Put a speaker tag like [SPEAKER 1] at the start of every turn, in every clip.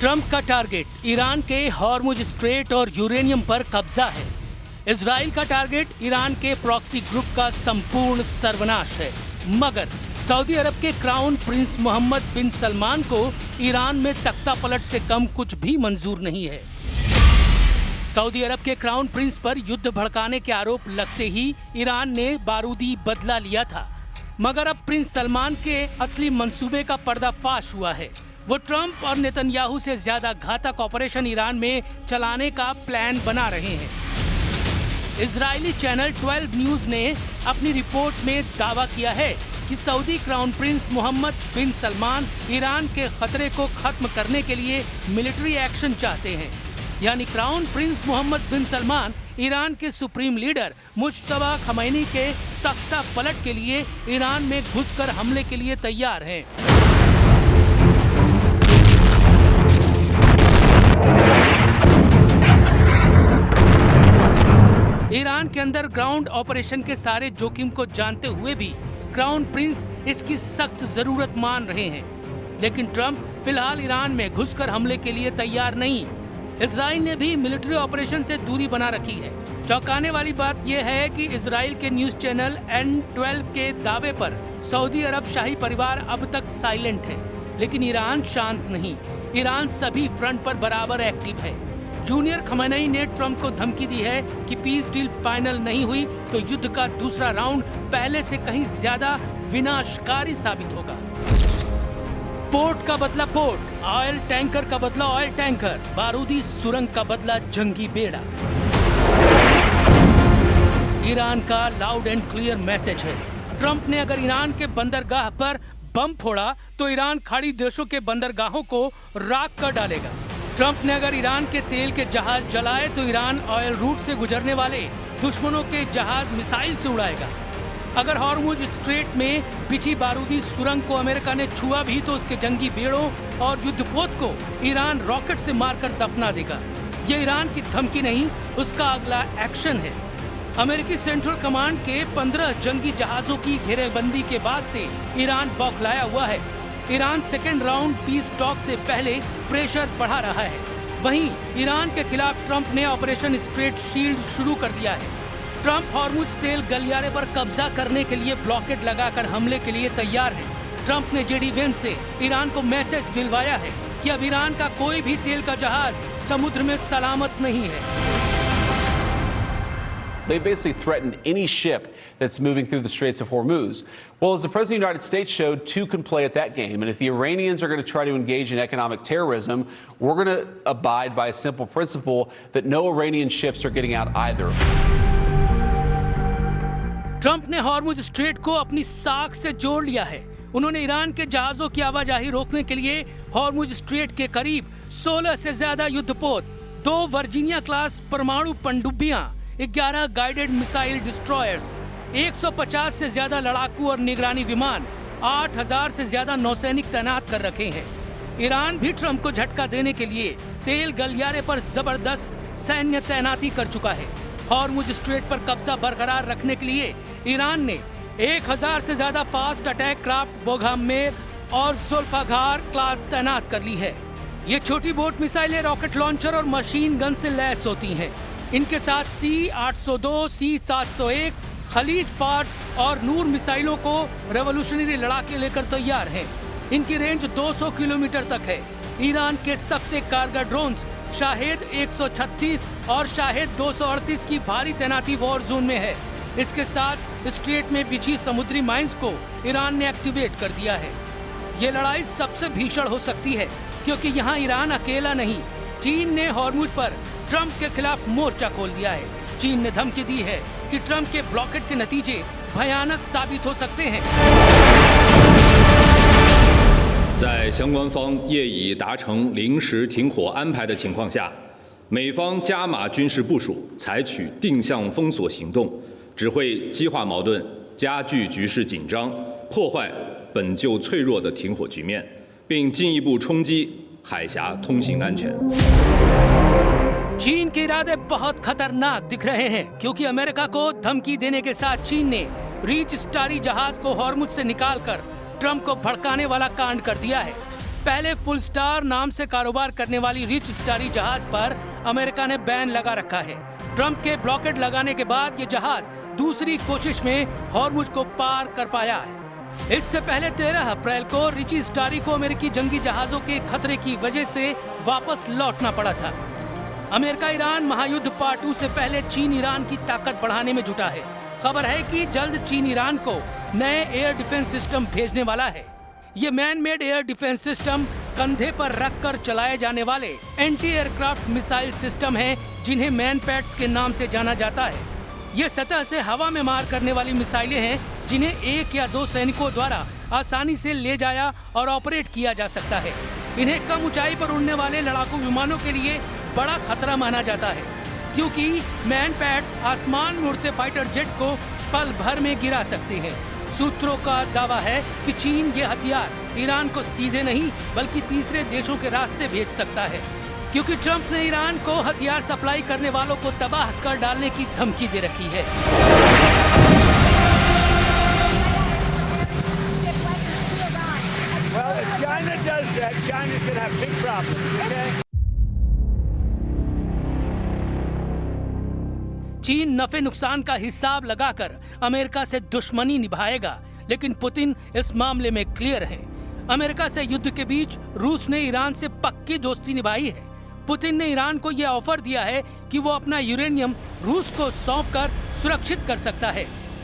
[SPEAKER 1] Trump का target Iran के Hormuz strait और यूरेनियम पर कब्जा है। इजराइल का टारगेट ईरान के प्रॉक्सी ग्रुप का संपूर्ण सर्वनाश है। मगर सऊदी अरब के क्राउन प्रिंस मोहम्मद बिन सलमान को ईरान में तख्ता पलट से कम कुछ भी मंजूर नहीं है। सऊदी अरब के क्राउन प्रिंस पर युद्ध भड़काने के आरोप लगते ही ईरान ने बारूदी बदला लिया था। मगर अब प्रिंस सलमान के असली मंसूबे का पर्दाफाश हुआ है। वो ट्रंप और नेतन्याहू से ज्यादा घातक ऑपरेशन ईरान में चलाने का प्लान बना रहे हैं। इजरायली चैनल 12 न्यूज ने अपनी रिपोर्ट में दावा किया है कि सऊदी क्राउन प्रिंस मोहम्मद बिन सलमान ईरान के खतरे को खत्म करने के लिए मिलिट्री एक्शन चाहते हैं। यानी क्राउन प्रिंस मोहम्मद बिन सलमान ईरान के सुप्रीम लीडर मुज्तबा खमैनी के तख्ता पलट के लिए ईरान में घुसकर हमले के लिए तैयार हैं। ईरान के अंदर ग्राउंड ऑपरेशन के सारे जोखिम को जानते हुए भी क्राउन प्रिंस इसकी सख्त जरूरत मान रहे हैं। लेकिन ट्रंप फिलहाल ईरान में घुसकर हमले के लिए तैयार नहीं। इजराइल ने भी मिलिट्री ऑपरेशन से दूरी बना रखी है। चौंकाने वाली बात यह है कि इजराइल के न्यूज चैनल N12 के दावे पर सऊदी अरब शाही परिवार अब तक साइलेंट है, लेकिन ईरान शांत नहीं। ईरान सभी फ्रंट पर बराबर एक्टिव है। जूनियर खमेनी ने ट्रंप को धमकी दी है कि पीस डील फाइनल नहीं हुई तो युद्ध का दूसरा राउंड पहले से कहीं ज्यादा विनाशकारी साबित होगा। पोर्ट का बदला पोर्ट, ऑयल टैंकर का बदला ऑयल टैंकर, बारूदी सुरंग का बदला जंगी बेड़ा। ईरान का लाउड एंड क्लियर मैसेज है। ट्रंप ने अगर ईरान के बंदरगाह पर बम फोड़ा तो ईरान खाड़ी देशों के बंदरगाहों को राख कर डालेगा। ट्रंप ने अगर ईरान के तेल के जहाज जलाए तो ईरान ऑयल रूट से गुजरने वाले दुश्मनों के जहाज मिसाइल से उड़ाएगा। अगर हॉर्मुज स्ट्रेट में बिछी बारूदी सुरंग को अमेरिका ने छुआ भी तो उसके जंगी बेड़ों और युद्धपोत को ईरान रॉकेट से मारकर दफना देगा। ये ईरान की धमकी नहीं, उसका अगला एक्शन है। अमेरिकी सेंट्रल कमांड के 15 जंगी जहाजों की घेरेबंदी के बाद से ईरान बौखलाया हुआ है। Iran second round piece talk से पहले प्रेशर बढ़ा रहा है। वहीं ईरान के खिलाफ ट्रंप ने ऑपरेशन स्ट्रेट शील्ड शुरू कर दिया है। ट्रंप हॉर्मुज तेल गलियारे पर कब्जा करने के लिए ब्लॉकेड लगाकर हमले के लिए तैयार है। ट्रंप ने जेडी वेंस से ईरान को मैसेज दिलवाया है कि अब ईरान का कोई भी तेल का जहाज समुद्र में सलामत नहीं है।
[SPEAKER 2] They basically threatened any ship that's moving through the Straits of Hormuz. Well, as the President of the United States showed, two can play at that game. And if the Iranians are going to try to engage in economic terrorism, we're going to abide by a simple principle that no Iranian ships are getting out either.
[SPEAKER 1] Trump ने Hormuz strait को अपनी साख से जोड़ लिया है। उन्होंने Iran के जहाजों की आवाजाही रोकने के लिए हॉर्मुज स्ट्रेट के करीब 16 से ज्यादा युद्धपोत, 2 वर्जीनिया क्लास परमाणु पनडुब्बियां, 11 गाइडेड मिसाइल डिस्ट्रॉयर्स, 150 से ज्यादा लड़ाकू और निगरानी विमान, 8000 से ज्यादा नौसैनिक तैनात कर रखे हैं। ईरान भी ट्रंप को झटका देने के लिए तेल गलियारे पर जबरदस्त सैन्य तैनाती कर चुका है। हॉर्मुज स्ट्रेट पर कब्जा बरकरार रखने के लिए ईरान ने 1000 से ज्यादा फास्ट अटैक क्राफ्ट बोगहमेर और जुल्फाकार क्लास तैनात कर ली है। ये छोटी बोट मिसाइलें रॉकेट लॉन्चर और मशीन गन से लैस होती हैं। इनके साथ C-802, C-701, खलीज फार्स और नूर मिसाइलों को रेवोल्यूशनरी लड़ाके लेकर तैयार हैं। इनकी रेंज 200 किलोमीटर तक है। ईरान के सबसे कारगर ड्रोन्स शाहेद 136 और शाहेद 238 की भारी तैनाती वॉर जोन में है। इसके साथ स्ट्रेट में बिछी समुद्री माइंस को ईरान ने एक्टिवेट कर दिया है। ये लड़ाई सबसे भीषण हो सकती है क्योंकि यहाँ ईरान अकेला नहीं, चीन ने हॉर्मुज पर ट्रंप के खिलाफ मोर्चा खोल दिया है। चीन ने धमकी दी है कि ट्रंप के ब्लॉकेट के नतीजे भयानक साबित हो सकते हैं।
[SPEAKER 3] 在相关方业已达成临时停火安排的情况下，美方加码军事部署，采取定向封锁行动，只会激化矛盾，加剧局势紧张，破坏本就脆弱的停火局面，并进一步冲击海峡通行安全。
[SPEAKER 1] चीन के इरादे बहुत खतरनाक दिख रहे हैं क्योंकि अमेरिका को धमकी देने के साथ चीन ने रीच स्टारी जहाज को हॉर्मुज से निकालकर ट्रंप को भड़काने वाला कांड कर दिया है। पहले फुल स्टार नाम से कारोबार करने वाली रिच स्टारी जहाज पर अमेरिका ने बैन लगा रखा है। ट्रंप के ब्लॉकेड लगाने के बाद ये जहाज दूसरी कोशिश में हॉर्मुज को पार कर पाया है। इससे पहले 13 अप्रैल को रिची स्टारी को अमेरिकी जंगी जहाजों के खतरे की वजह से वापस लौटना पड़ा था। अमेरिका ईरान महायुद्ध पार्ट 2 से पहले चीन ईरान की ताकत बढ़ाने में जुटा है। खबर है कि जल्द चीन ईरान को नए एयर डिफेंस सिस्टम भेजने वाला है। ये man made air defence system कंधे पर रखकर चलाए जाने वाले एंटी एयरक्राफ्ट मिसाइल सिस्टम हैं, जिन्हें मैन पैड्स के नाम से जाना जाता है। ये सतह से हवा में मार करने वाली मिसाइलें हैं, जिन्हें 1 या 2 सैनिकों द्वारा आसानी से ले जाया और ऑपरेट किया जा सकता है। इन्हें कम ऊंचाई पर उड़ने वाले लड़ाकू विमानों के लिए बड़ा खतरा माना जाता है, क्योंकि मैन पैड्स आसमान में उड़ते फाइटर जेट को पल भर में गिरा सकते हैं। सूत्रों का दावा है कि चीन ये हथियार ईरान को सीधे नहीं बल्कि तीसरे देशों के रास्ते भेज सकता है, क्योंकि ट्रंप ने ईरान को हथियार सप्लाई करने वालों को तबाह कर डालने की धमकी दे रखी है।
[SPEAKER 4] Well, if China does that, China's going to have big problems, okay?
[SPEAKER 1] चीन नफे नुकसान का हिसाब लगाकर अमेरिका से दुश्मनी निभाएगा, लेकिन पुतिन इस मामले में क्लियर हैं। अमेरिका से युद्ध के बीच रूस ने ईरान से पक्की दोस्ती निभाई है। पुतिन ने ईरान को यह ऑफर दिया है कि वो अपना यूरेनियम रूस को सौंपकर सुरक्षित कर सकता है।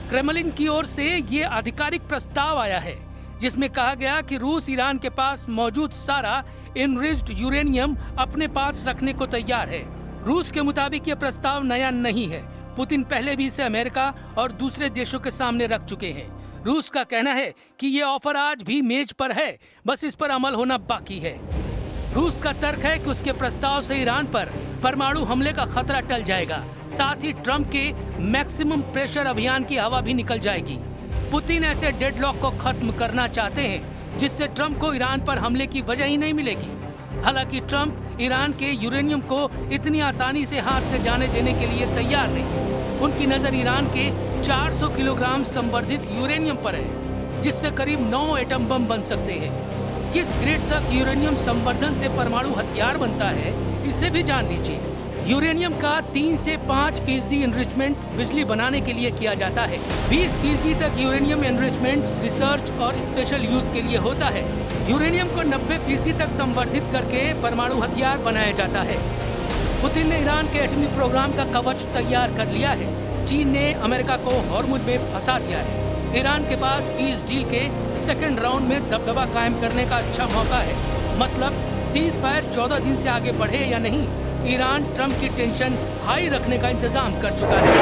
[SPEAKER 1] क्रेमलिन की ओर से ये आधिकारिक प्रस्ताव आया है, जिसमें कहा गया कि रूस ईरान के पास मौजूद सारा एनरिच्ड यूरेनियम अपने पास रखने को तैयार है। रूस के मुताबिक ये प्रस्ताव नया नहीं है। पुतिन पहले भी इसे अमेरिका और दूसरे देशों के सामने रख चुके हैं। रूस का कहना है कि ये ऑफर आज भी मेज पर है, बस इस पर अमल होना बाकी है। रूस का तर्क है कि उसके प्रस्ताव से ईरान पर परमाणु हमले का खतरा टल जाएगा, साथ ही ट्रंप के मैक्सिमम प्रेशर अभियान की हवा भी निकल जाएगी। पुतिन ऐसे डेडलॉक को खत्म करना चाहते हैं, जिससे ट्रंप को ईरान पर हमले की वजह ही नहीं मिलेगी। हालांकि ट्रंप ईरान के यूरेनियम को इतनी आसानी से हाथ से जाने देने के लिए तैयार नहीं। उनकी नजर ईरान के 400 किलोग्राम संवर्धित यूरेनियम पर है, जिससे करीब 9 एटम बम बन सकते हैं। किस ग्रेड तक यूरेनियम संवर्धन से परमाणु हथियार बनता है, इसे भी जान लीजिए। यूरेनियम का 3 से 5% एनरिचमेंट बिजली बनाने के लिए किया जाता है। 20% तक यूरेनियम एनरिचमेंट रिसर्च और स्पेशल यूज के लिए होता है। यूरेनियम को 90% तक संवर्धित करके परमाणु हथियार बनाया जाता है। पुतिन ने ईरान के एटमी प्रोग्राम का कवच तैयार कर लिया है। चीन ने अमेरिका को हॉर्मुज में फंसा दिया है। ईरान के पास पीस डील के सेकेंड राउंड में दबदबा कायम करने का अच्छा मौका है। मतलब सीज फायर 14 दिन से आगे बढ़े या नहीं, ईरान ट्रंप की टेंशन हाई रखने का इंतजाम कर चुका है।